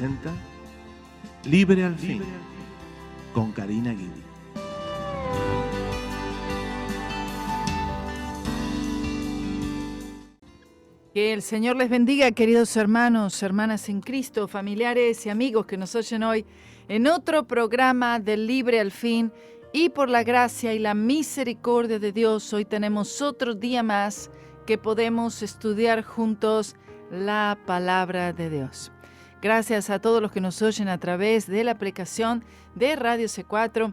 presenta Libre al Fin con Karina Guidi. Que el Señor les bendiga, queridos hermanos, hermanas en Cristo, familiares y amigos que nos oyen hoy en otro programa de Libre al Fin. Y por la gracia y la misericordia de Dios, hoy tenemos otro día más que podemos estudiar juntos la palabra de Dios. Gracias a todos los que nos oyen a través de la aplicación de Radio C4,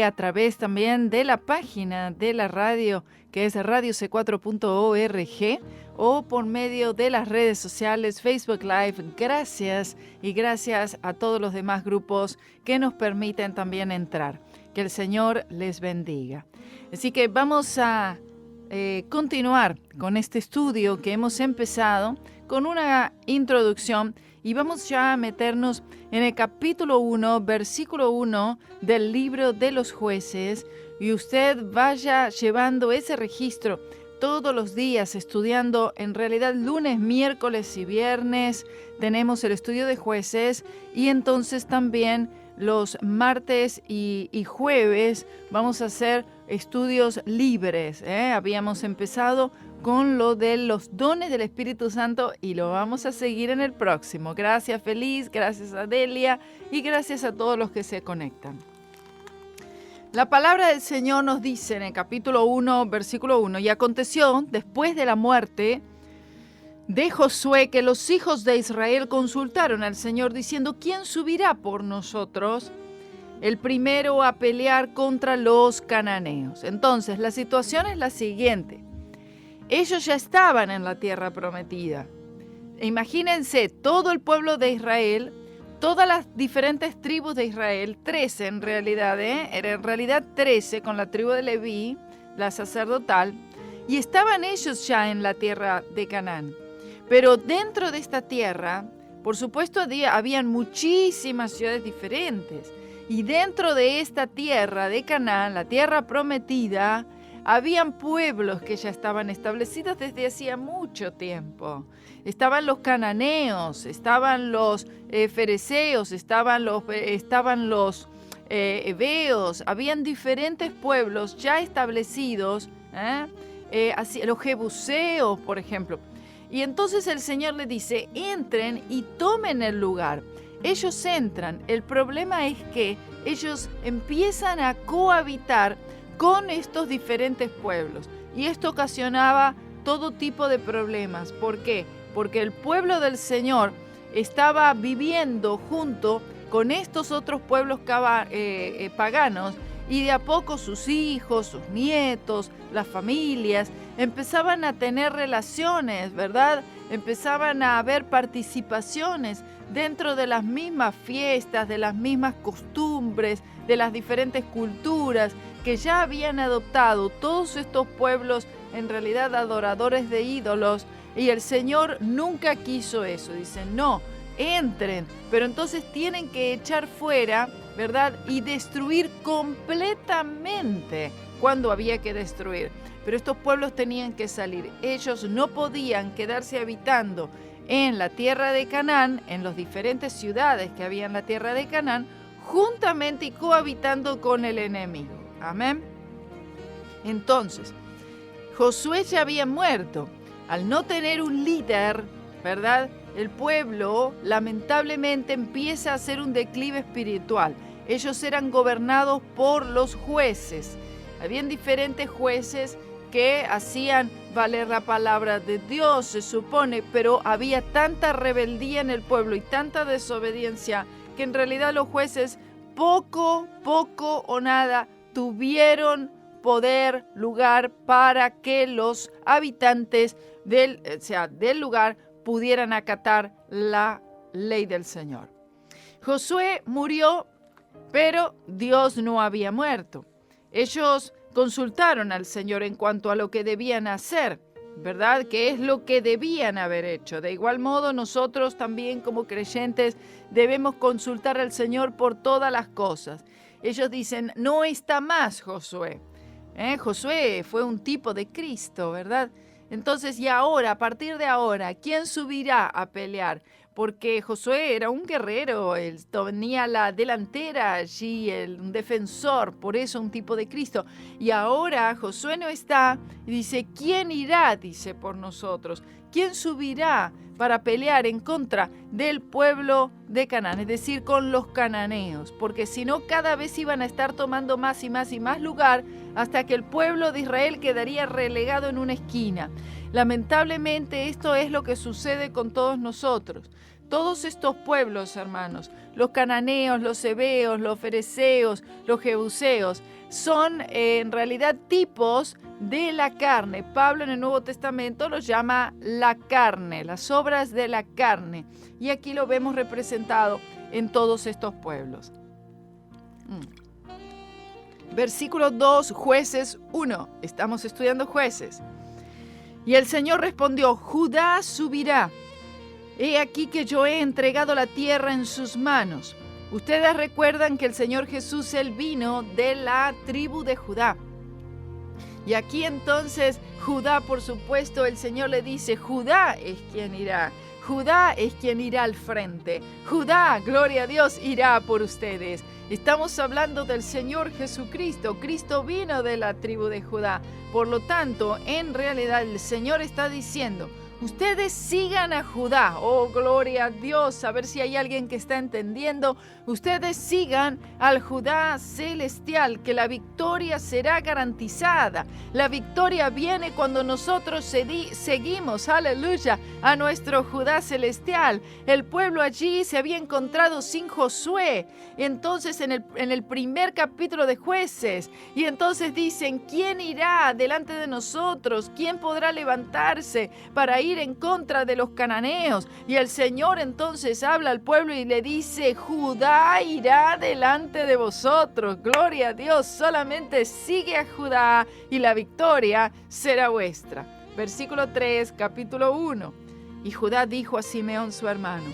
a través también de la página de la radio, que es radioc4.org, o por medio de las redes sociales, Facebook Live. Gracias y gracias a todos los demás grupos que nos permiten también entrar. Que el Señor les bendiga. Así que vamos a continuar con este estudio que hemos empezado con una introducción y vamos ya a meternos en el capítulo 1, versículo 1 del libro de los jueces, y usted vaya llevando ese registro todos los días, estudiando. En realidad lunes, miércoles y viernes tenemos el estudio de jueces, y entonces también los martes y jueves vamos a hacer estudios libres. Habíamos empezado con lo de los dones del Espíritu Santo y lo vamos a seguir en el próximo. Gracias Feliz, gracias a Delia y gracias a todos los que se conectan. La palabra del Señor nos dice en el capítulo 1, versículo 1, y aconteció después de la muerte de Josué que los hijos de Israel consultaron al Señor diciendo: ¿quién subirá por nosotros el primero a pelear contra los cananeos? Entonces la situación es la siguiente. Ellos ya estaban en la tierra prometida. Imagínense, todo el pueblo de Israel, todas las diferentes tribus de Israel, 13 en realidad, era en realidad 13 con la tribu de Leví, la sacerdotal, y estaban ellos ya en la tierra de Canaán. Pero dentro de esta tierra, por supuesto, habían muchísimas ciudades diferentes. Y dentro de esta tierra de Canaán, la tierra prometida, habían pueblos que ya estaban establecidos desde hacía mucho tiempo. Estaban los cananeos, estaban los fereceos, estaban los heveos, habían diferentes pueblos ya establecidos, los jebuseos, por ejemplo. Y entonces el Señor le dice: entren y tomen el lugar. Ellos entran. El problema es que ellos empiezan a cohabitar con estos diferentes pueblos. Y esto ocasionaba todo tipo de problemas. ¿Por qué? Porque el pueblo del Señor estaba viviendo junto con estos otros pueblos paganos, y de a poco sus hijos, sus nietos, las familias empezaban a tener relaciones, ¿verdad? Empezaban a haber participaciones dentro de las mismas fiestas, de las mismas costumbres, de las diferentes culturas que ya habían adoptado todos estos pueblos, en realidad adoradores de ídolos, y el Señor nunca quiso eso. Dice: no, entren, pero entonces tienen que echar fuera, ¿verdad? Y destruir completamente cuando había que destruir. Pero estos pueblos tenían que salir. Ellos no podían quedarse habitando en la tierra de Canaán, en las diferentes ciudades que había en la tierra de Canaán, juntamente y cohabitando con el enemigo. Amén. Entonces, Josué ya había muerto. Al no tener un líder, ¿verdad?, el pueblo lamentablemente empieza a hacer un declive espiritual. Ellos eran gobernados por los jueces. Habían diferentes jueces que hacían valer la palabra de Dios, se supone, pero había tanta rebeldía en el pueblo y tanta desobediencia que en realidad los jueces poco o nada tuvieron poder, lugar para que los habitantes del lugar pudieran acatar la ley del Señor. Josué murió, pero Dios no había muerto. Ellos consultaron al Señor en cuanto a lo que debían hacer, ¿verdad? ¿Qué es lo que debían haber hecho? De igual modo, nosotros también como creyentes debemos consultar al Señor por todas las cosas. Ellos dicen: no está más Josué. Josué fue un tipo de Cristo, ¿verdad? Entonces, y ahora, a partir de ahora, ¿quién subirá a pelear? porque Josué era un guerrero, él tenía la delantera allí, un defensor, por eso un tipo de Cristo. Y ahora Josué no está y dice, ¿quién irá? Dice, por nosotros. ¿Quién subirá para pelear en contra del pueblo de Canaán? Es decir, con los cananeos, porque si no cada vez iban a estar tomando más y más y más lugar hasta que el pueblo de Israel quedaría relegado en una esquina. Lamentablemente esto es lo que sucede con todos nosotros. Todos estos pueblos, hermanos, los cananeos, los heveos, los fereceos, los jebuseos, son en realidad tipos de la carne. Pablo en el Nuevo Testamento los llama la carne, las obras de la carne. Y aquí lo vemos representado en todos estos pueblos. Versículo 2, Jueces 1. Estamos estudiando Jueces. Y el Señor respondió, Judá subirá. He aquí que yo he entregado la tierra en sus manos. Ustedes recuerdan que el Señor Jesús, él vino de la tribu de Judá. Y aquí entonces Judá, por supuesto, el Señor le dice, Judá es quien irá. Judá es quien irá al frente. Judá, gloria a Dios, irá por ustedes. Estamos hablando del Señor Jesucristo. Cristo vino de la tribu de Judá. Por lo tanto, en realidad el Señor está diciendo, ustedes sigan a Judá. Oh, gloria a Dios. A ver si hay alguien que está entendiendo. Ustedes sigan al Judá celestial, que la victoria será garantizada. La victoria viene cuando nosotros seguimos, aleluya, a nuestro Judá celestial. El pueblo allí se había encontrado sin Josué. Entonces en el primer capítulo de Jueces. Y entonces dicen, ¿quién irá delante de nosotros? ¿Quién podrá levantarse para ir en contra de los cananeos? Y el Señor entonces habla al pueblo y le dice, Judá irá delante de vosotros. Gloria a Dios, solamente sigue a Judá y la victoria será vuestra. Versículo 3, capítulo 1. Y Judá dijo a Simeón su hermano,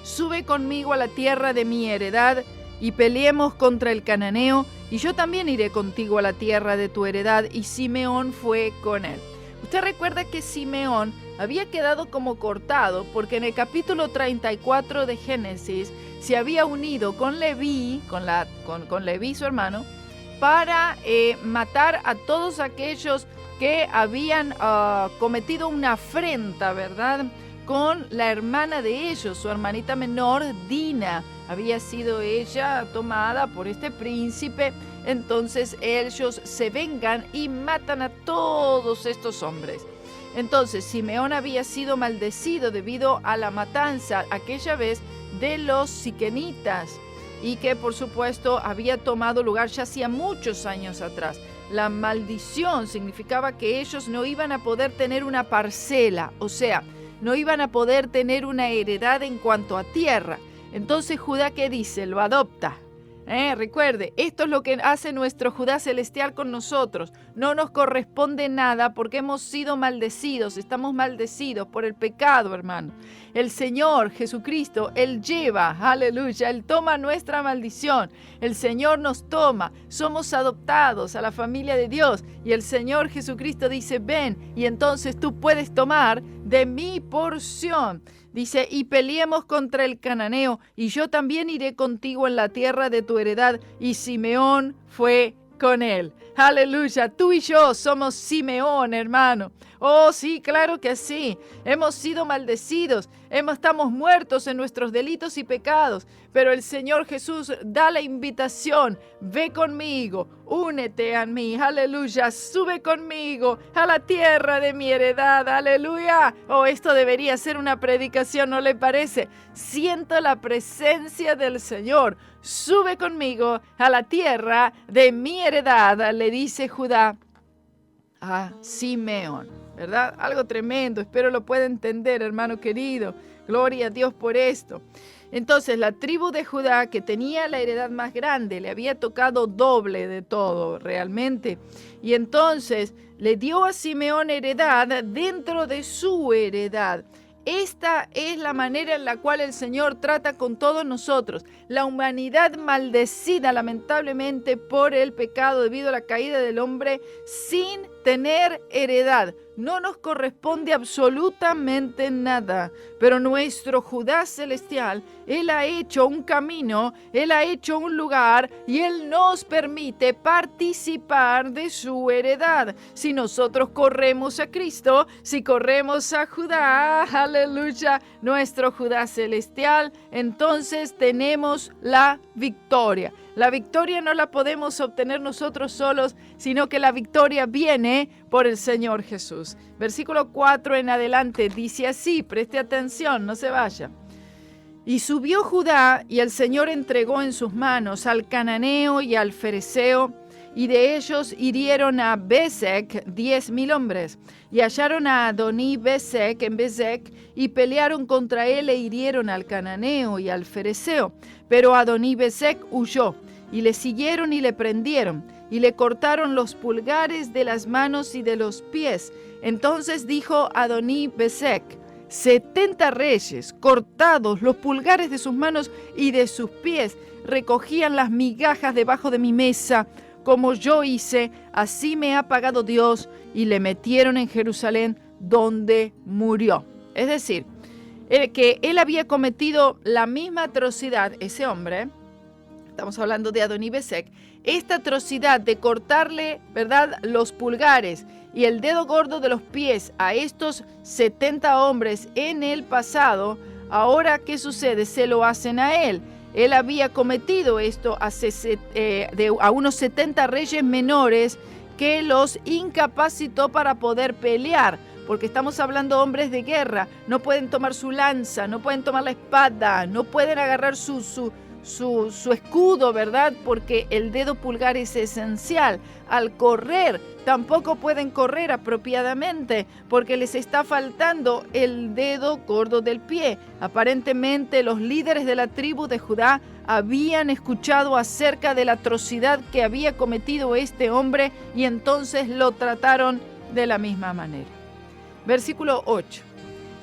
sube conmigo a la tierra de mi heredad y peleemos contra el cananeo, y yo también iré contigo a la tierra de tu heredad. Y Simeón fue con él. Usted recuerda que Simeón había quedado como cortado porque en el capítulo 34 de Génesis se había unido con Leví, con Leví su hermano, para matar a todos aquellos que habían cometido una afrenta, ¿verdad?, con la hermana de ellos, su hermanita menor, Dina. Había sido ella tomada por este príncipe. Entonces ellos se vengan y matan a todos estos hombres. Entonces Simeón había sido maldecido debido a la matanza aquella vez de los siquenitas, y que por supuesto había tomado lugar ya hacía muchos años atrás. La maldición significaba que ellos no iban a poder tener una parcela, o sea, no iban a poder tener una heredad en cuanto a tierra. Entonces Judá, ¿qué dice? Lo adopta. Recuerde, esto es lo que hace nuestro Judá celestial con nosotros. No nos corresponde nada porque hemos sido maldecidos, estamos maldecidos por el pecado, hermano. El Señor Jesucristo, Él lleva, aleluya, Él toma nuestra maldición. El Señor nos toma, somos adoptados a la familia de Dios. Y el Señor Jesucristo dice, ven, y entonces tú puedes tomar de mi porción. Dice, y peleemos contra el cananeo, y yo también iré contigo en la tierra de tu heredad. Y Simeón fue con él. Aleluya, tú y yo somos Simeón, hermano. Oh, sí, claro que sí. Hemos sido maldecidos, estamos muertos en nuestros delitos y pecados, pero el Señor Jesús da la invitación, ve conmigo, únete a mí, aleluya, sube conmigo a la tierra de mi heredad, aleluya. Oh, esto debería ser una predicación, ¿no le parece? Siento la presencia del Señor. Sube conmigo a la tierra de mi heredad, le dice Judá a Simeón, ¿verdad? Algo tremendo, espero lo pueda entender, hermano querido. Gloria a Dios por esto. Entonces, la tribu de Judá, que tenía la heredad más grande, le había tocado doble de todo, realmente. Y entonces, le dio a Simeón heredad dentro de su heredad. Esta es la manera en la cual el Señor trata con todos nosotros. La humanidad maldecida lamentablemente por el pecado debido a la caída del hombre sin tener heredad. No nos corresponde absolutamente nada, pero nuestro Judá celestial, Él ha hecho un camino, Él ha hecho un lugar y Él nos permite participar de su heredad. Si nosotros corremos a Cristo, si corremos a Judá, aleluya, nuestro Judá celestial, entonces tenemos la victoria. La victoria no la podemos obtener nosotros solos, sino que la victoria viene por el Señor Jesús. Versículo 4 en adelante dice así, preste atención, no se vaya. Y subió Judá, y el Señor entregó en sus manos al cananeo y al fereceo, y de ellos hirieron a Bezec 10,000 hombres, y hallaron a Adoní Bezec en Bezec, y pelearon contra él e hirieron al cananeo y al fereceo. Pero Adoní Bezec huyó, y le siguieron y le prendieron, y le cortaron los pulgares de las manos y de los pies. Entonces dijo Adoní Bezec: 70 reyes, cortados los pulgares de sus manos y de sus pies, recogían las migajas debajo de mi mesa. Como yo hice, así me ha pagado Dios. Y le metieron en Jerusalén, donde murió. Es decir, que él había cometido la misma atrocidad, ese hombre, estamos hablando de Adoní Bezec, esta atrocidad de cortarle, ¿verdad?, los pulgares y el dedo gordo de los pies a estos 70 hombres en el pasado. Ahora, ¿qué sucede? Se lo hacen a él. Él había cometido esto a unos 70 reyes menores que los incapacitó para poder pelear, porque estamos hablando de hombres de guerra. No pueden tomar su lanza, no pueden tomar la espada, no pueden agarrar su escudo, ¿verdad? Porque el dedo pulgar es esencial. Al correr, tampoco pueden correr apropiadamente porque les está faltando el dedo gordo del pie. Aparentemente, los líderes de la tribu de Judá habían escuchado acerca de la atrocidad que había cometido este hombre y entonces lo trataron de la misma manera. Versículo 8.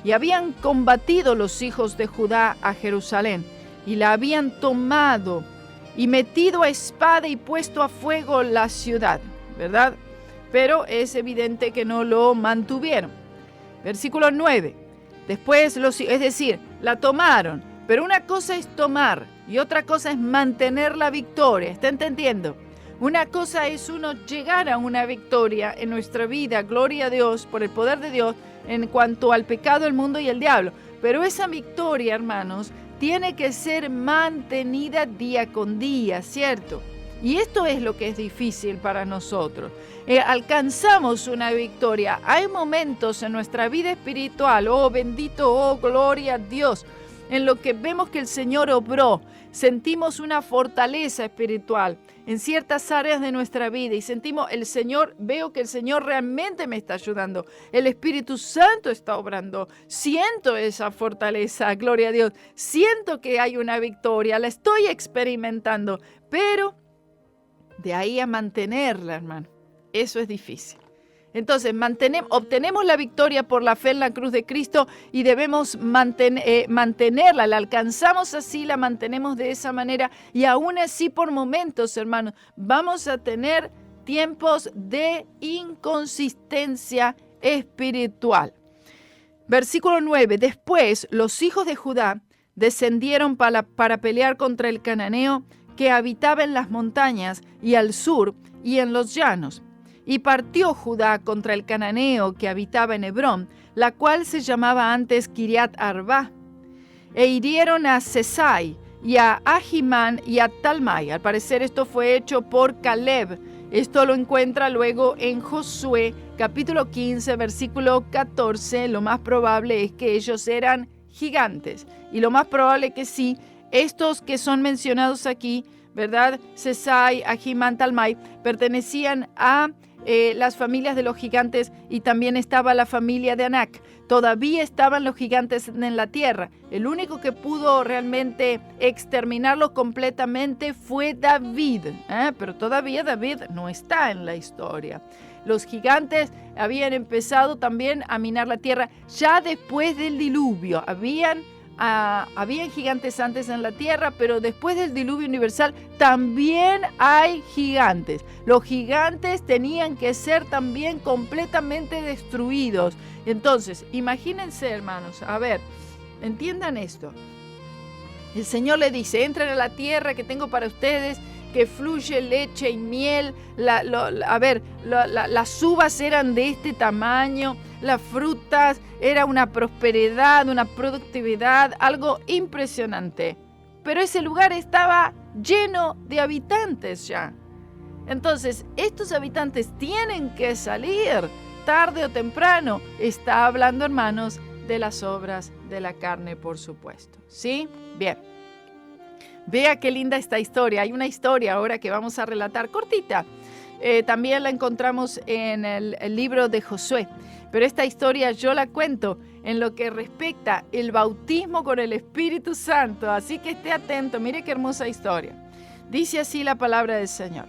Y habían combatido los hijos de Judá a Jerusalén, y la habían tomado y metido a espada y puesto a fuego la ciudad, ¿verdad? Pero es evidente que no lo mantuvieron. Versículo 9. Después, es decir, la tomaron, pero una cosa es tomar y otra cosa es mantener la victoria. ¿Está entendiendo? Una cosa es uno llegar a una victoria en nuestra vida, gloria a Dios, por el poder de Dios, en cuanto al pecado, el mundo y el diablo. Pero esa victoria, hermanos, tiene que ser mantenida día con día, ¿cierto? Y esto es lo que es difícil para nosotros. Alcanzamos una victoria. Hay momentos en nuestra vida espiritual, oh bendito, oh gloria a Dios, en lo que vemos que el Señor obró. Sentimos una fortaleza espiritual en ciertas áreas de nuestra vida y sentimos veo que el Señor realmente me está ayudando. El Espíritu Santo está obrando. Siento esa fortaleza, gloria a Dios. Siento que hay una victoria, la estoy experimentando, pero de ahí a mantenerla, hermano, eso es difícil. Entonces, obtenemos la victoria por la fe en la cruz de Cristo y debemos mantenerla. La alcanzamos así, la mantenemos de esa manera y aún así por momentos, hermanos, vamos a tener tiempos de inconsistencia espiritual. Versículo 9. Después, los hijos de Judá descendieron para pelear contra el cananeo que habitaba en las montañas y al sur y en los llanos. Y partió Judá contra el cananeo que habitaba en Hebrón, la cual se llamaba antes Kiriat Arba, e hirieron a Sesai y a Ahimán y a Talmai. Al parecer esto fue hecho por Caleb. Esto lo encuentra luego en Josué, capítulo 15, versículo 14. Lo más probable es que ellos eran gigantes. Y lo más probable que sí, estos que son mencionados aquí, ¿verdad? Sesai, Ahimán, Talmai, pertenecían a las familias de los gigantes y también estaba la familia de Anac. Todavía estaban los gigantes en la tierra. El único que pudo realmente exterminarlos completamente fue David, pero todavía David no está en la historia. Los gigantes habían empezado también a minar la tierra ya después del diluvio. Habían habían gigantes antes en la tierra, pero después del diluvio universal también hay gigantes. Los gigantes tenían que ser también completamente destruidos. Entonces, imagínense, hermanos, a ver, entiendan esto. El Señor le dice, entren a la tierra que tengo para ustedes, que fluye leche y miel. Las uvas eran de este tamaño, las frutas, era una prosperidad, una productividad, algo impresionante. Pero ese lugar estaba lleno de habitantes ya. Entonces, estos habitantes tienen que salir tarde o temprano. Está hablando, hermanos, de las obras de la carne, por supuesto. ¿Sí? Bien. Vea qué linda esta historia. Hay una historia ahora que vamos a relatar cortita. También la encontramos en el libro de Josué. Pero esta historia yo la cuento en lo que respecta el bautismo con el Espíritu Santo. Así que esté atento. Mire qué hermosa historia. Dice así la palabra del Señor.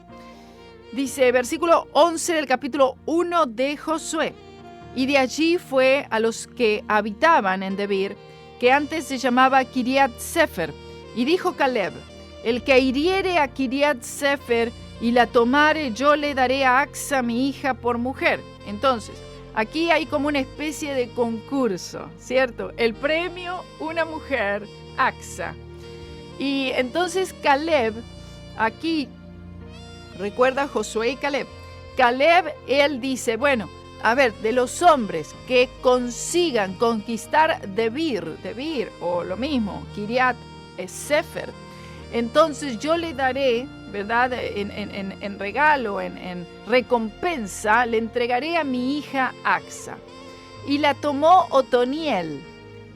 Dice, versículo 11 del capítulo 1 de Josué. Y de allí fue a los que habitaban en Debir, que antes se llamaba Kiriat Sefer. Y dijo Caleb, el que hiriere a Kiriat Sefer y la tomare, yo le daré a Axa mi hija por mujer. Entonces, aquí hay como una especie de concurso, ¿cierto? El premio, una mujer, Axa. Y entonces Caleb, aquí, recuerda Josué y Caleb. Caleb, él dice, bueno, a ver, de los hombres que consigan conquistar Debir, o lo mismo, Kiriat Sefer, entonces yo le daré, ¿verdad? En regalo, en recompensa, le entregaré a mi hija Axa. Y la tomó Otoniel.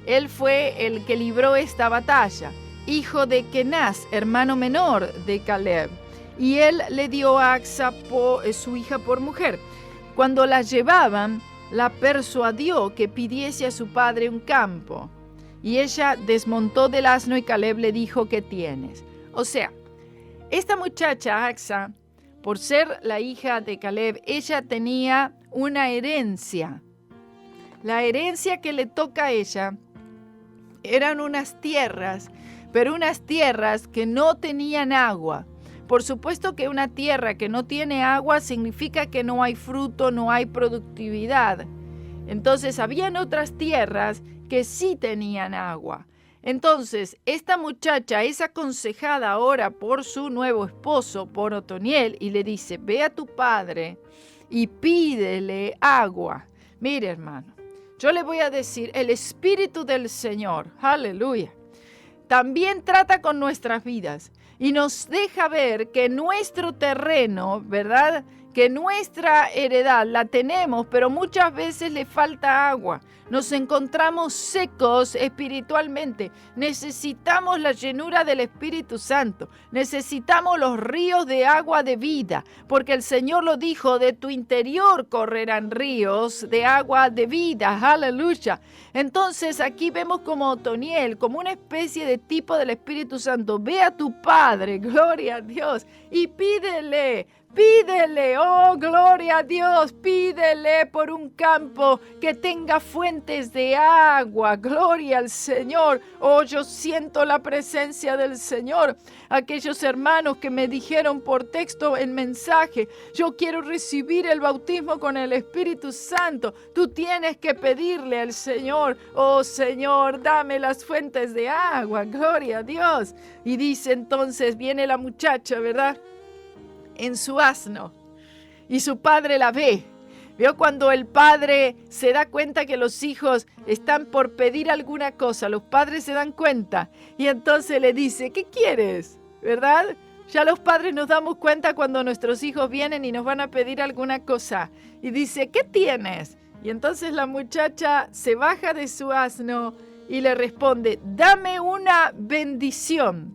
Él fue el que libró esta batalla, hijo de Kenaz, hermano menor de Caleb. Y él le dio a Axa su hija por mujer. Cuando la llevaban, la persuadió que pidiese a su padre un campo. Y ella desmontó del asno y Caleb le dijo, ¿qué tienes? O sea, esta muchacha, Axa, por ser la hija de Caleb, ella tenía una herencia. La herencia que le toca a ella eran unas tierras, pero unas tierras que no tenían agua. Por supuesto que una tierra que no tiene agua significa que no hay fruto, no hay productividad. Entonces, habían otras tierras que sí tenían agua. Entonces, esta muchacha es aconsejada ahora por su nuevo esposo, por Otoniel, y le dice, ve a tu padre y pídele agua. Mire, hermano, yo le voy a decir, el Espíritu del Señor, aleluya, también trata con nuestras vidas y nos deja ver que nuestro terreno, ¿verdad?, que nuestra heredad la tenemos, pero muchas veces le falta agua. Nos encontramos secos espiritualmente. Necesitamos la llenura del Espíritu Santo. Necesitamos los ríos de agua de vida, porque el Señor lo dijo, de tu interior correrán ríos de agua de vida. Aleluya. Entonces aquí vemos como Otoniel, como una especie de tipo del Espíritu Santo. Ve a tu Padre, gloria a Dios, y pídele. Pídele, oh gloria a Dios, pídele por un campo que tenga fuentes de agua, gloria al Señor. Oh, yo siento la presencia del Señor. Aquellos hermanos que me dijeron por texto el mensaje, yo quiero recibir el bautismo con el Espíritu Santo. Tú tienes que pedirle al Señor, oh Señor, dame las fuentes de agua, gloria a Dios. Y dice entonces, viene la muchacha, ¿verdad?, en su asno, y su padre la ve. Veo cuando el padre se da cuenta que los hijos están por pedir alguna cosa, los padres se dan cuenta y entonces le dice, ¿qué quieres? ¿Verdad? Ya los padres nos damos cuenta cuando nuestros hijos vienen y nos van a pedir alguna cosa y dice, ¿qué tienes? Y entonces la muchacha se baja de su asno y le responde, dame una bendición,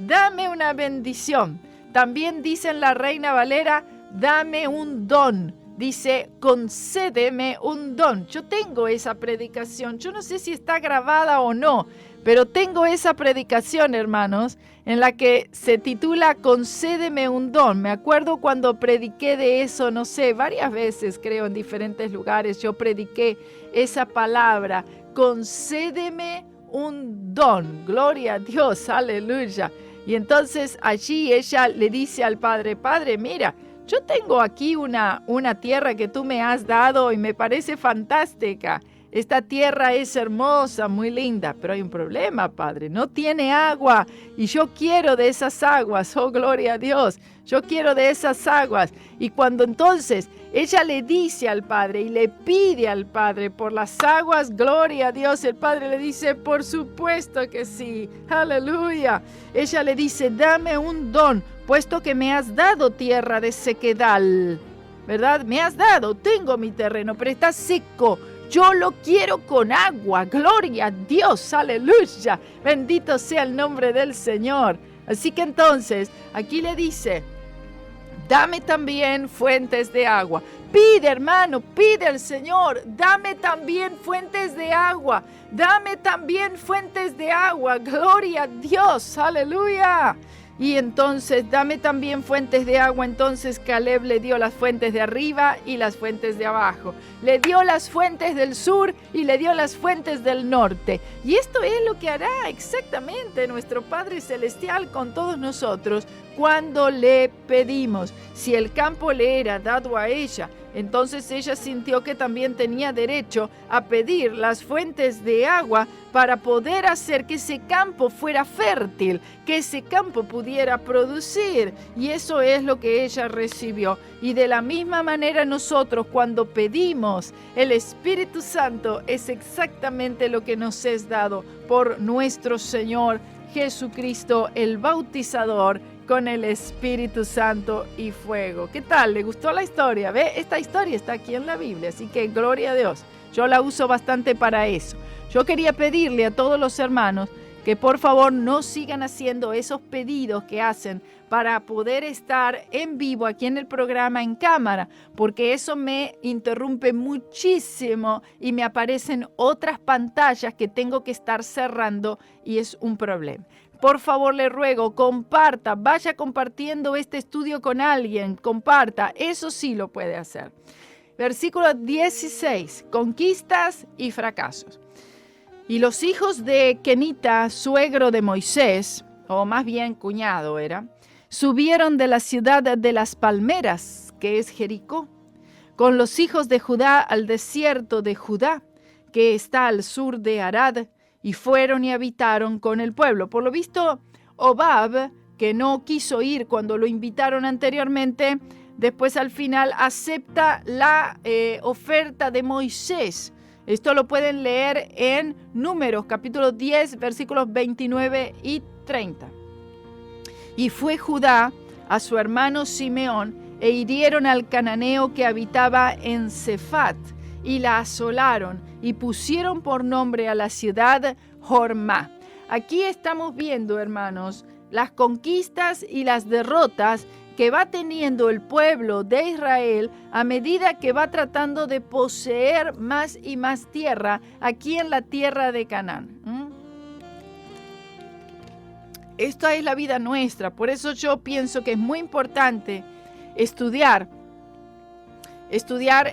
dame una bendición. También dice en la Reina Valera, dame un don. Dice, concédeme un don. Yo tengo esa predicación. Yo no sé si está grabada o no, pero tengo esa predicación, hermanos, en la que se titula Concédeme un don. Me acuerdo cuando prediqué de eso, no sé, varias veces creo en diferentes lugares. Yo prediqué esa palabra, concédeme un don. Gloria a Dios, aleluya. Y entonces allí ella le dice al padre, Padre, mira, yo tengo aquí una tierra que tú me has dado y me parece fantástica. Esta tierra es hermosa, muy linda, pero hay un problema, Padre. No tiene agua y yo quiero de esas aguas. Oh, gloria a Dios. Yo quiero de esas aguas. Y cuando entonces ella le dice al Padre y le pide al Padre por las aguas, gloria a Dios, el Padre le dice, por supuesto que sí. Aleluya. Ella le dice, dame un don, puesto que me has dado tierra de sequedad. ¿Verdad? Me has dado, tengo mi terreno, pero está seco. Yo lo quiero con agua. Gloria a Dios. Aleluya. Bendito sea el nombre del Señor. Así que entonces, aquí le dice, dame también fuentes de agua. Pide, hermano, pide al Señor. Dame también fuentes de agua. Dame también fuentes de agua. Gloria a Dios. Aleluya. Y entonces, dame también fuentes de agua. Entonces Caleb le dio las fuentes de arriba y las fuentes de abajo. Le dio las fuentes del sur y le dio las fuentes del norte. Y esto es lo que hará exactamente nuestro Padre Celestial con todos nosotros cuando le pedimos. Si el campo le era dado a ella, entonces ella sintió que también tenía derecho a pedir las fuentes de agua para poder hacer que ese campo fuera fértil, que ese campo pudiera producir. Y eso es lo que ella recibió. Y de la misma manera nosotros, cuando pedimos el Espíritu Santo, es exactamente lo que nos es dado por nuestro Señor Jesucristo, el bautizador, con el Espíritu Santo y fuego. ¿Qué tal? ¿Le gustó la historia? ¿Ve? Esta historia está aquí en la Biblia, así que gloria a Dios. Yo la uso bastante para eso. Yo quería pedirle a todos los hermanos que por favor no sigan haciendo esos pedidos que hacen para poder estar en vivo aquí en el programa en cámara, porque eso me interrumpe muchísimo y me aparecen otras pantallas que tengo que estar cerrando y es un problema. Por favor, le ruego, comparta, vaya compartiendo este estudio con alguien, comparta, eso sí lo puede hacer. Versículo 16, conquistas y fracasos. Y los hijos de Kenita, suegro de Moisés, o más bien cuñado era, subieron de la ciudad de las palmeras, que es Jericó, con los hijos de Judá al desierto de Judá, que está al sur de Arad, y fueron y habitaron con el pueblo. Por lo visto, Hobab, que no quiso ir cuando lo invitaron anteriormente, después al final acepta la oferta de Moisés. Esto lo pueden leer en Números, capítulo 10, versículos 29 y 30. Y fue Judá a su hermano Simeón e hirieron al cananeo que habitaba en Cefat y la asolaron y pusieron por nombre a la ciudad Hormá. Aquí estamos viendo, hermanos, las conquistas y las derrotas que va teniendo el pueblo de Israel a medida que va tratando de poseer más y más tierra aquí en la tierra de Canaán. Esta es la vida nuestra, por eso yo pienso que es muy importante estudiar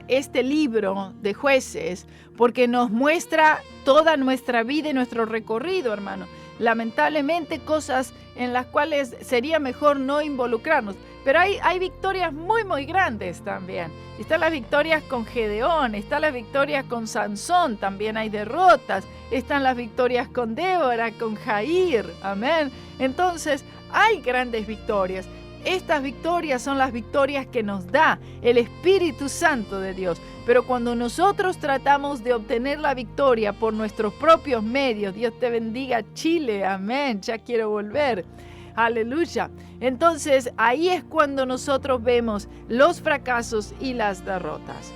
este libro de Jueces, porque nos muestra toda nuestra vida y nuestro recorrido, hermano. Lamentablemente cosas en las cuales sería mejor no involucrarnos, pero hay victorias muy muy grandes también. Están las victorias con Gedeón, están las victorias con Sansón, también hay derrotas, están las victorias con Débora, con Jair, amén. Entonces hay grandes victorias. Estas victorias son las victorias que nos da el Espíritu Santo de Dios. Pero cuando nosotros tratamos de obtener la victoria por nuestros propios medios, Dios te bendiga Chile, amén, ya quiero volver, aleluya. Entonces ahí es cuando nosotros vemos los fracasos y las derrotas.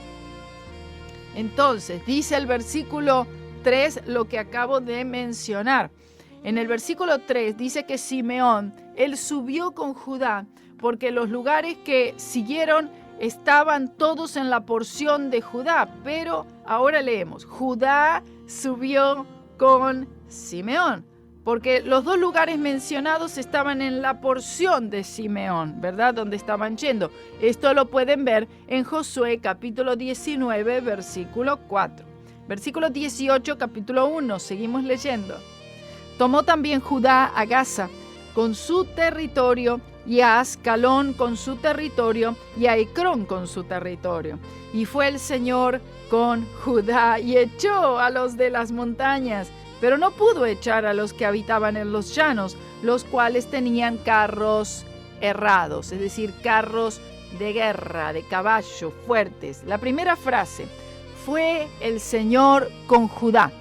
Entonces dice el versículo 3 lo que acabo de mencionar. En el versículo 3 dice que Simeón, él subió con Judá, porque los lugares que siguieron estaban todos en la porción de Judá. Pero ahora leemos, Judá subió con Simeón, porque los dos lugares mencionados estaban en la porción de Simeón, ¿verdad? Donde estaban yendo. Esto lo pueden ver en Josué capítulo 19, versículo 4. Versículo 18, capítulo 1, seguimos leyendo. Tomó también Judá a Gaza con su territorio, y a Ascalón con su territorio, y a Ecrón con su territorio. Y fue el Señor con Judá, y echó a los de las montañas, pero no pudo echar a los que habitaban en los llanos, los cuales tenían carros herrados, es decir, carros de guerra, de caballo, fuertes. La primera frase, fue el Señor con Judá.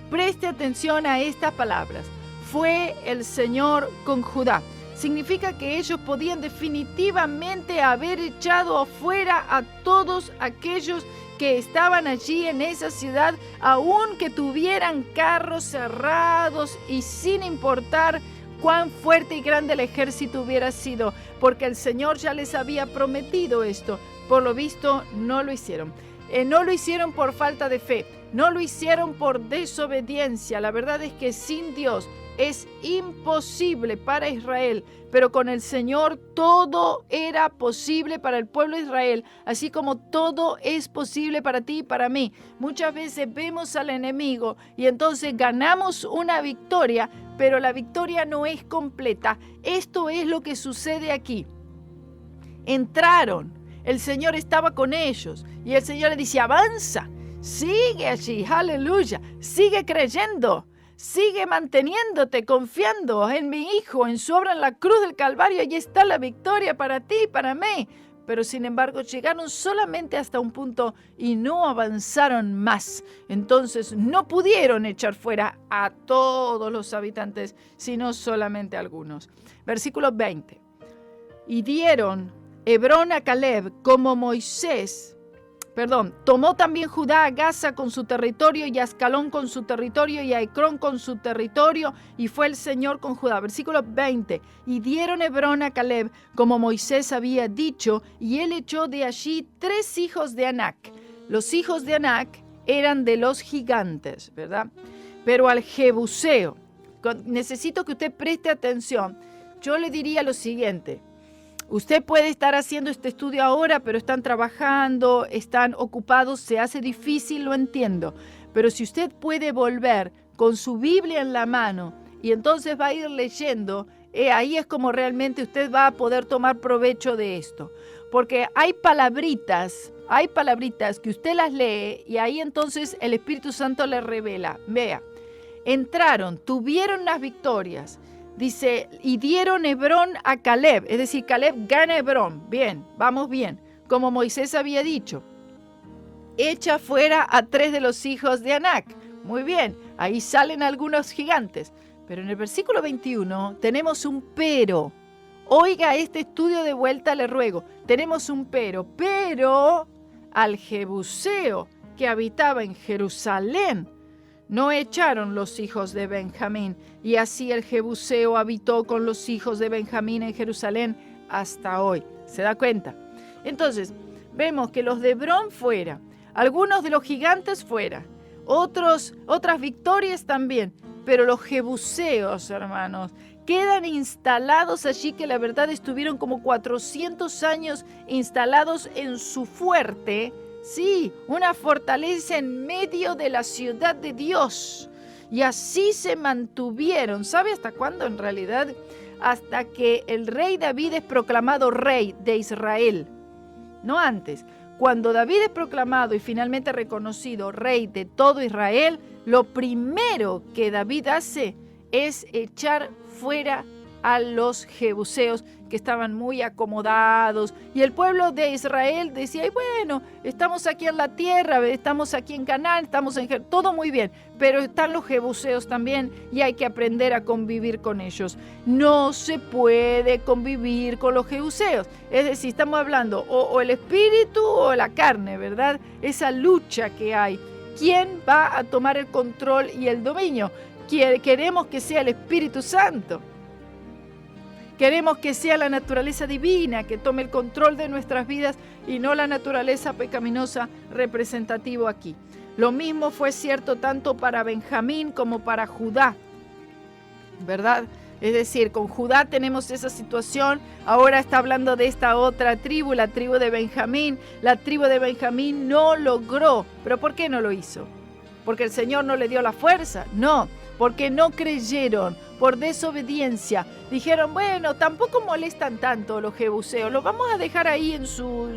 Preste atención a estas palabras. Fue el Señor con Judá. Significa que ellos podían definitivamente haber echado afuera a todos aquellos que estaban allí en esa ciudad, aun que tuvieran carros cerrados y sin importar cuán fuerte y grande el ejército hubiera sido, porque el Señor ya les había prometido esto. Por lo visto, no lo hicieron. No lo hicieron por falta de fe, no lo hicieron por desobediencia. La verdad es que sin Dios es imposible para Israel, pero con el Señor todo era posible para el pueblo de Israel, así como todo es posible para ti y para mí. Muchas veces vemos al enemigo y entonces ganamos una victoria, pero la victoria no es completa. Esto es lo que sucede aquí. Entraron, el Señor estaba con ellos y el Señor le dice, avanza, sigue allí, aleluya, sigue creyendo. Sigue manteniéndote, confiando en mi Hijo, en su obra en la cruz del Calvario. Allí está la victoria para ti y para mí. Pero sin embargo llegaron solamente hasta un punto y no avanzaron más. Entonces no pudieron echar fuera a todos los habitantes, sino solamente a algunos. Versículo 20. Y dieron Hebrón a Caleb como Moisés. Tomó también Judá a Gaza con su territorio, y a Ascalón con su territorio, y a Ecrón con su territorio, y fue el Señor con Judá. Versículo 20. Y dieron Hebrón a Caleb, como Moisés había dicho, y él echó de allí 3 hijos de Anac. Los hijos de Anac eran de los gigantes, ¿verdad? Pero al Jebuseo, necesito que usted preste atención. Yo le diría lo siguiente. Usted puede estar haciendo este estudio ahora, pero están trabajando, están ocupados, se hace difícil, lo entiendo. Pero si usted puede volver con su Biblia en la mano y entonces va a ir leyendo, ahí es como realmente usted va a poder tomar provecho de esto. Porque hay palabritas que usted las lee y ahí entonces el Espíritu Santo le revela. Vea, entraron, tuvieron las victorias. Dice, y dieron Hebrón a Caleb, es decir, Caleb gana Hebrón. Bien, vamos bien, como Moisés había dicho. Echa fuera a 3 de los hijos de Anac. Muy bien, ahí salen algunos gigantes. Pero en el versículo 21 tenemos un pero. Oiga este estudio de vuelta, le ruego. Tenemos un pero. Pero al Jebuseo que habitaba en Jerusalén no echaron los hijos de Benjamín, y así el Jebuseo habitó con los hijos de Benjamín en Jerusalén hasta hoy. ¿Se da cuenta? Entonces, vemos que los de Hebrón fuera, algunos de los gigantes fuera, otras victorias también, pero los Jebuseos, hermanos, quedan instalados allí, que la verdad estuvieron como 400 años instalados en su fuerte. Sí, una fortaleza en medio de la ciudad de Dios. Y así se mantuvieron. ¿Sabe hasta cuándo en realidad? Hasta que el rey David es proclamado rey de Israel. No antes. Cuando David es proclamado y finalmente reconocido rey de todo Israel, lo primero que David hace es echar fuera a los jebuseos, que estaban muy acomodados, y el pueblo de Israel decía, bueno, estamos aquí en la tierra, estamos aquí en Canaán, estamos en todo muy bien, pero están los jebuseos también y hay que aprender a convivir con ellos. No se puede convivir con los jebuseos, es decir, estamos hablando o el espíritu o la carne, ¿verdad? Esa lucha que hay. ¿Quién va a tomar el control y el dominio? Queremos que sea el Espíritu Santo. Queremos que sea la naturaleza divina que tome el control de nuestras vidas y no la naturaleza pecaminosa representativa aquí. Lo mismo fue cierto tanto para Benjamín como para Judá, ¿verdad? Es decir, con Judá tenemos esa situación. Ahora está hablando de esta otra tribu, la tribu de Benjamín. La tribu de Benjamín no logró. ¿Pero por qué no lo hizo? porque el Señor no le dio la fuerza, no, porque no creyeron, por desobediencia. Dijeron, bueno, tampoco molestan tanto los jebuseos, los vamos a dejar ahí en su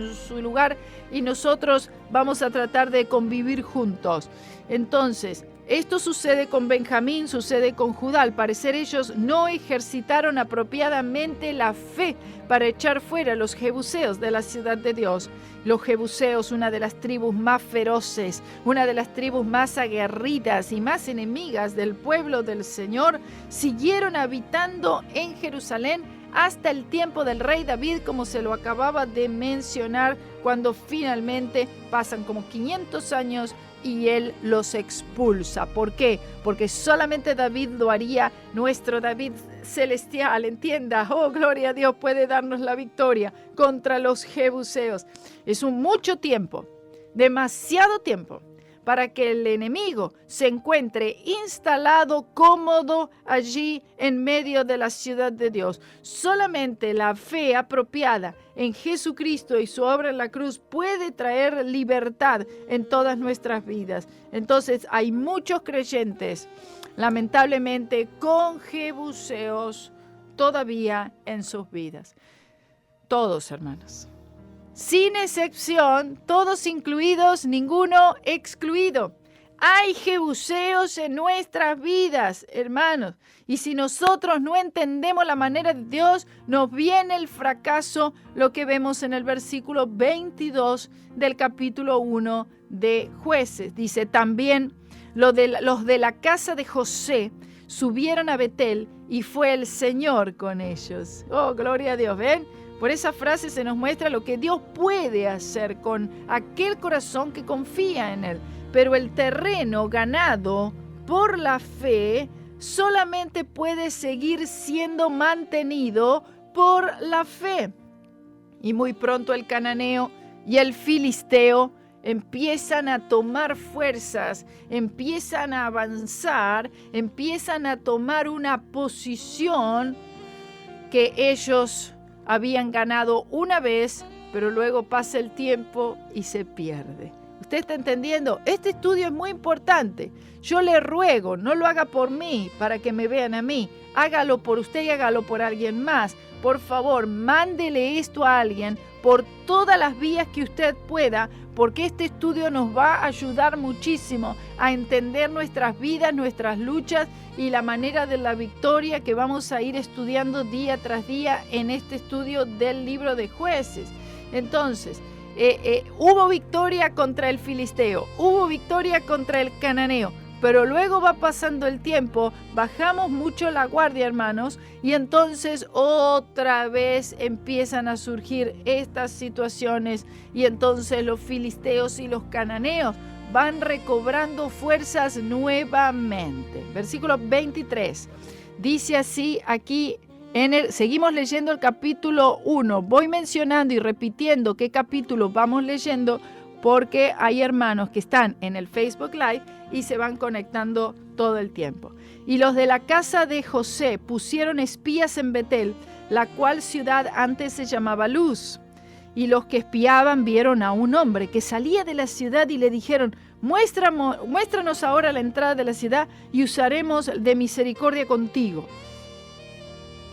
lugar y nosotros vamos a tratar de convivir juntos. Entonces, esto sucede con Benjamín, sucede con Judá. Al parecer ellos no ejercitaron apropiadamente la fe para echar fuera a los jebuseos de la ciudad de Dios. Los jebuseos, una de las tribus más feroces, una de las tribus más aguerridas y más enemigas del pueblo del Señor, siguieron habitando en Jerusalén hasta el tiempo del rey David, como se lo acababa de mencionar, cuando finalmente pasan como 500 años y él los expulsa. ¿Por qué? Porque solamente David lo haría, nuestro David celestial, entienda, oh gloria a Dios, puede darnos la victoria contra los jebuseos. Es un mucho tiempo, demasiado tiempo, para que el enemigo se encuentre instalado cómodo allí en medio de la ciudad de Dios. Solamente la fe apropiada en Jesucristo y su obra en la cruz puede traer libertad en todas nuestras vidas. Entonces hay muchos creyentes, lamentablemente, con jebuseos todavía en sus vidas. Todos, hermanos. Sin excepción, todos incluidos, ninguno excluido. Hay jebuseos en nuestras vidas, hermanos. Y si nosotros no entendemos la manera de Dios, nos viene el fracaso, lo que vemos en el versículo 22 del capítulo 1 de Jueces. Dice también, los de la casa de José subieron a Betel y fue el Señor con ellos. Oh, gloria a Dios, ¿ven? Por esa frase se nos muestra lo que Dios puede hacer con aquel corazón que confía en Él. Pero el terreno ganado por la fe solamente puede seguir siendo mantenido por la fe. Y muy pronto el cananeo y el filisteo empiezan a tomar fuerzas, empiezan a avanzar, empiezan a tomar una posición que ellos habían ganado una vez, pero luego pasa el tiempo y se pierde. ¿Usted está entendiendo? Este estudio es muy importante. Yo le ruego, no lo haga por mí para que me vean a mí. Hágalo por usted y hágalo por alguien más. Por favor, mándele esto a alguien por todas las vías que usted pueda, porque este estudio nos va a ayudar muchísimo a entender nuestras vidas, nuestras luchas y la manera de la victoria que vamos a ir estudiando día tras día en este estudio del libro de Jueces. Entonces, hubo victoria contra el filisteo, hubo victoria contra el cananeo, pero luego va pasando el tiempo, bajamos mucho la guardia, hermanos, y entonces otra vez empiezan a surgir estas situaciones y entonces los filisteos y los cananeos van recobrando fuerzas nuevamente. Versículo 23, dice así aquí. Seguimos leyendo el capítulo 1. Voy mencionando y repitiendo qué capítulo vamos leyendo porque hay hermanos que están en el Facebook Live y se van conectando todo el tiempo. Y los de la casa de José pusieron espías en Betel, la cual ciudad antes se llamaba Luz. Y los que espiaban vieron a un hombre que salía de la ciudad y le dijeron: muéstranos ahora la entrada de la ciudad y usaremos de misericordia contigo.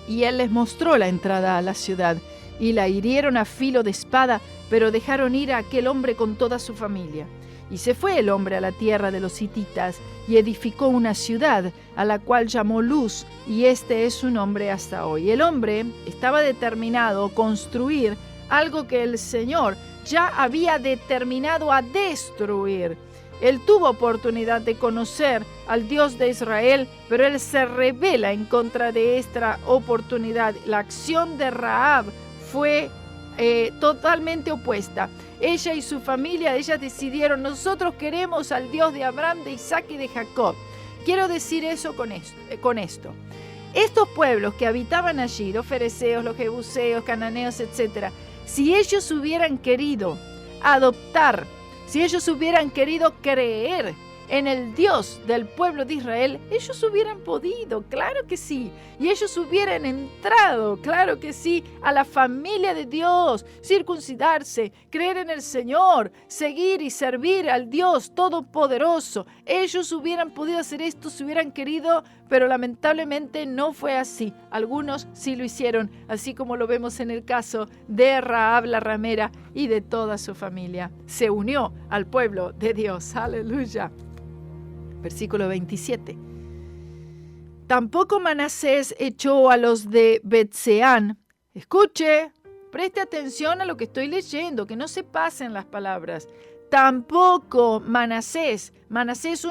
Y él les mostró la entrada a la ciudad, y la hirieron a filo de espada, pero dejaron ir a aquel hombre con toda su familia. Y se fue el hombre a la tierra de los hititas, y edificó una ciudad, a la cual llamó Luz, y este es su nombre hasta hoy. El hombre estaba determinado a construir algo que el Señor ya había determinado a destruir. Él tuvo oportunidad de conocer al Dios de Israel, pero él se rebela en contra de esta oportunidad. La acción de Rahab fue totalmente opuesta. Ella y su familia, ellas decidieron: nosotros queremos al Dios de Abraham, de Isaac y de Jacob. Quiero decir eso con esto. Estos pueblos que habitaban allí, los fereceos, los jebuseos, cananeos, etc., si ellos hubieran querido adoptar, si ellos hubieran querido creer en el Dios del pueblo de Israel, ellos hubieran podido, claro que sí. Y ellos hubieran entrado, claro que sí, a la familia de Dios, circuncidarse, creer en el Señor, seguir y servir al Dios Todopoderoso. Ellos hubieran podido hacer esto si hubieran querido, pero lamentablemente no fue así. Algunos sí lo hicieron, así como lo vemos en el caso de Rahab la ramera y de toda su familia. Se unió al pueblo de Dios. Aleluya. Versículo 27. Tampoco Manasés echó a los de Betseán. Escuche, preste atención a lo que estoy leyendo, que no se pasen las palabras. Tampoco Manasés,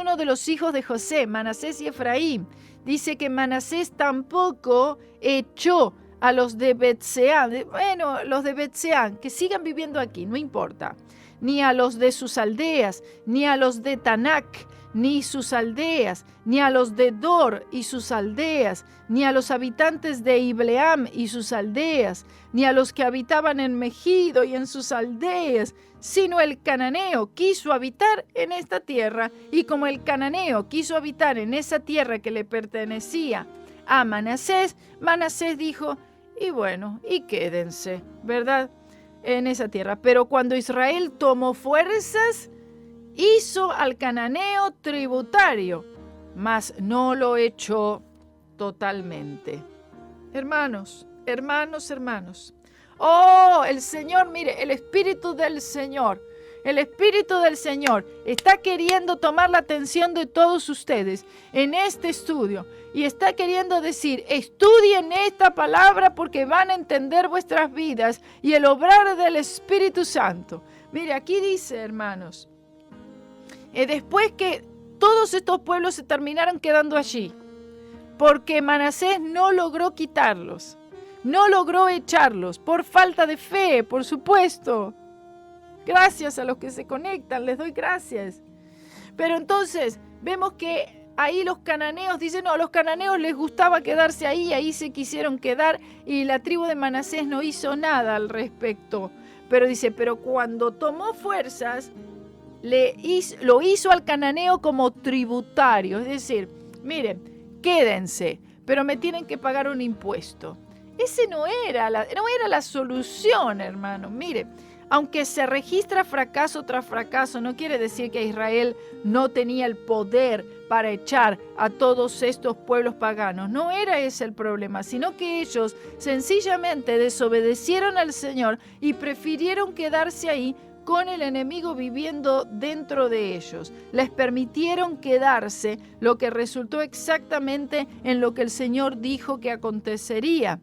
uno de los hijos de José, Manasés y Efraín, dice que Manasés tampoco echó a los de Betseán. Bueno, los de Betseán, que sigan viviendo aquí, no importa. Ni a los de sus aldeas, ni a los de Tanac, ni sus aldeas, ni a los de Dor y sus aldeas, ni a los habitantes de Ibleam y sus aldeas, ni a los que habitaban en Megido y en sus aldeas, sino el cananeo quiso habitar en esta tierra, y como el cananeo quiso habitar en esa tierra que le pertenecía a Manasés, Manasés dijo, y bueno, y quédense, ¿verdad?, en esa tierra. Pero cuando Israel tomó fuerzas, hizo al cananeo tributario, mas no lo echó totalmente. Hermanos, oh, el Señor, mire, el Espíritu del Señor está queriendo tomar la atención de todos ustedes en este estudio y está queriendo decir, estudien esta palabra porque van a entender vuestras vidas y el obrar del Espíritu Santo. Mire, aquí dice, hermanos, después que todos estos pueblos se terminaron quedando allí, porque Manasés no logró quitarlos, no logró echarlos, por falta de fe, por supuesto. Gracias a los que se conectan, les doy gracias. Pero entonces vemos que ahí los cananeos dicen, no, a los cananeos les gustaba quedarse ahí se quisieron quedar y la tribu de Manasés no hizo nada al respecto. Pero dice, pero cuando tomó fuerzas, lo hizo al cananeo como tributario, es decir, miren, quédense, pero me tienen que pagar un impuesto. Ese no era la solución, hermano. Mire, aunque se registra fracaso tras fracaso, no quiere decir que Israel no tenía el poder para echar a todos estos pueblos paganos. No era ese el problema, sino que ellos sencillamente desobedecieron al Señor y prefirieron quedarse ahí con el enemigo viviendo dentro de ellos. Les permitieron quedarse, lo que resultó exactamente en lo que el Señor dijo que acontecería.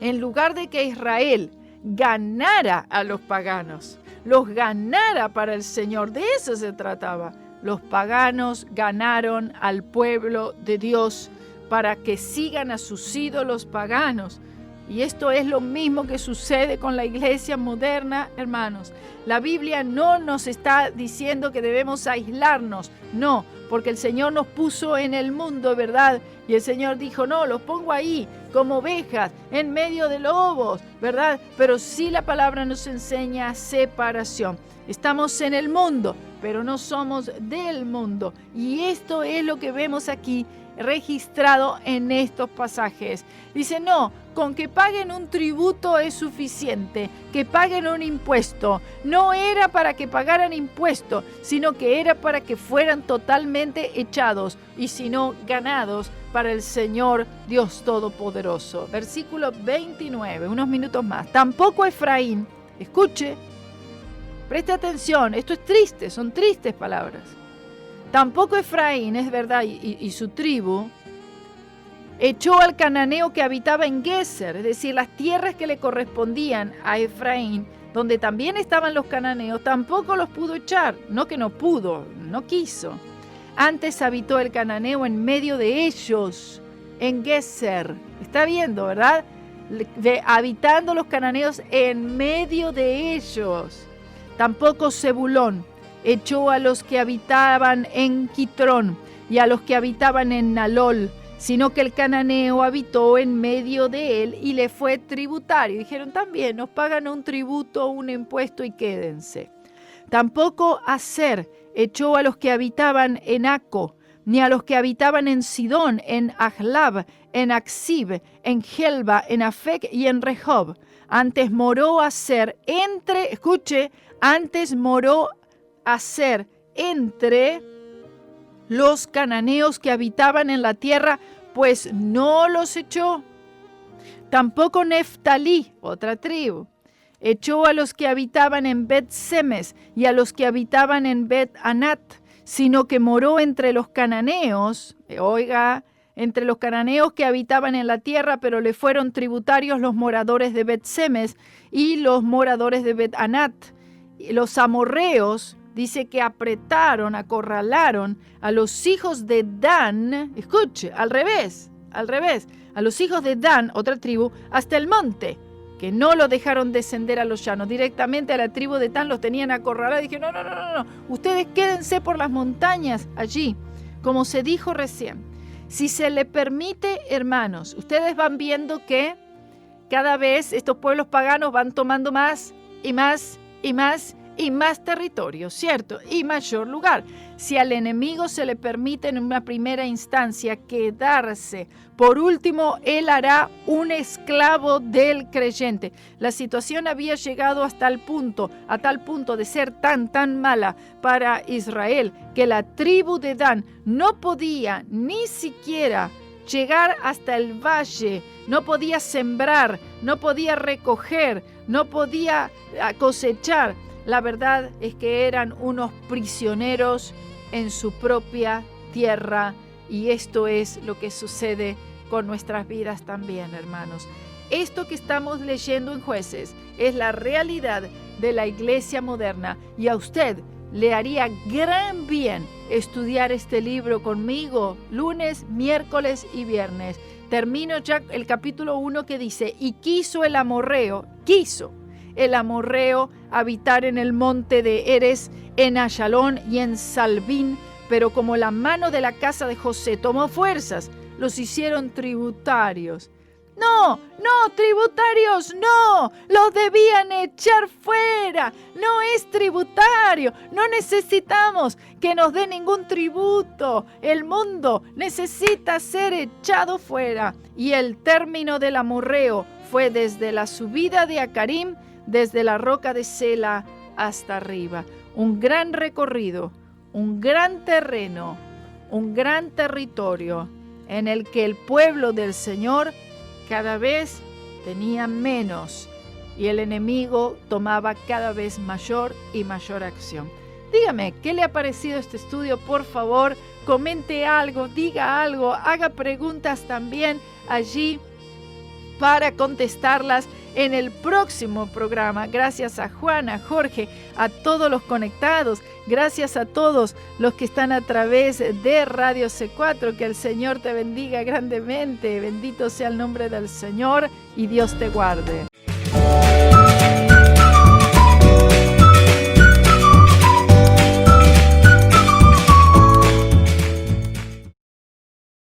En lugar de que Israel ganara a los paganos, los ganara para el Señor, de eso se trataba. Los paganos ganaron al pueblo de Dios para que sigan a sus ídolos paganos. Y esto es lo mismo que sucede con la iglesia moderna, hermanos. La Biblia no nos está diciendo que debemos aislarnos, no, porque el Señor nos puso en el mundo, ¿verdad? Y el Señor dijo, no, los pongo ahí como ovejas en medio de lobos, ¿verdad? Pero sí la palabra nos enseña separación. Estamos en el mundo, pero no somos del mundo. Y esto es lo que vemos aquí registrado en estos pasajes. Dice, no, con que paguen un tributo es suficiente, que paguen un impuesto. No era para que pagaran impuesto, sino que era para que fueran totalmente echados y si no ganados para el Señor Dios Todopoderoso. Versículo 29, unos minutos más. Tampoco Efraín, escuche, preste atención, esto es triste, son tristes palabras. Tampoco Efraín, es verdad, y su tribu, echó al cananeo que habitaba en Geser, es decir, las tierras que le correspondían a Efraín, donde también estaban los cananeos, tampoco los pudo echar. No que no pudo, no quiso. Antes habitó el cananeo en medio de ellos, en Geser. Está viendo, ¿verdad? Habitando los cananeos en medio de ellos. Tampoco Zebulón echó a los que habitaban en Quitrón y a los que habitaban en Nalol, sino que el cananeo habitó en medio de él y le fue tributario. Dijeron también, nos pagan un tributo, un impuesto y quédense. Tampoco Aser echó a los que habitaban en Aco, ni a los que habitaban en Sidón, en Ahlab, en Aksib, en Gelba, en Afec y en Rehob. Antes moró a ser entre, escuche, antes moró a ser entre los cananeos que habitaban en la tierra, pues no los echó. Tampoco Neftalí, otra tribu, echó a los que habitaban en Bet-Semes y a los que habitaban en Bet-Anat, sino que moró entre los cananeos, entre los cananeos que habitaban en la tierra, pero le fueron tributarios los moradores de Bet-Semes y los moradores de Bet-Anat. Los amorreos, dice que acorralaron a los hijos de Dan, escuche, al revés, a los hijos de Dan, otra tribu, hasta el monte, que no lo dejaron descender a los llanos. Directamente a la tribu de Dan los tenían acorralados y dijeron, no, ustedes quédense por las montañas allí, como se dijo recién. Si se le permite, hermanos, ustedes van viendo que cada vez estos pueblos paganos van tomando más y más y más y más territorio, ¿cierto? Y mayor lugar. Si al enemigo se le permite en una primera instancia quedarse, por último, él hará un esclavo del creyente. La situación había llegado a tal punto de ser tan mala para Israel, que la tribu de Dan no podía ni siquiera llegar hasta el valle, no podía sembrar, no podía recoger, no podía cosechar. La verdad es que eran unos prisioneros en su propia tierra, y esto es lo que sucede con nuestras vidas también, hermanos. Esto que estamos leyendo en Jueces es la realidad de la iglesia moderna, y a usted le haría gran bien estudiar este libro conmigo lunes, miércoles y viernes. Termino ya el capítulo 1 que dice, y quiso el amorreo habitar en el monte de Eres, en Ayalón y en Salbín, pero como la mano de la casa de José tomó fuerzas, los hicieron tributarios. No, tributarios no, los debían echar fuera, no es tributario, no necesitamos que nos dé ningún tributo, el mundo necesita ser echado fuera. Y el término del amorreo fue desde la subida de Acarim, desde la roca de Sela hasta arriba. Un gran recorrido, un gran terreno, un gran territorio en el que el pueblo del Señor cada vez tenía menos y el enemigo tomaba cada vez mayor y mayor acción. Dígame, ¿qué le ha parecido este estudio? Por favor, comente algo, diga algo, haga preguntas también allí para contestarlas en el próximo programa. Gracias a Juan, a Jorge, a todos los conectados, gracias a todos los que están a través de Radio C4, que el Señor te bendiga grandemente, bendito sea el nombre del Señor y Dios te guarde.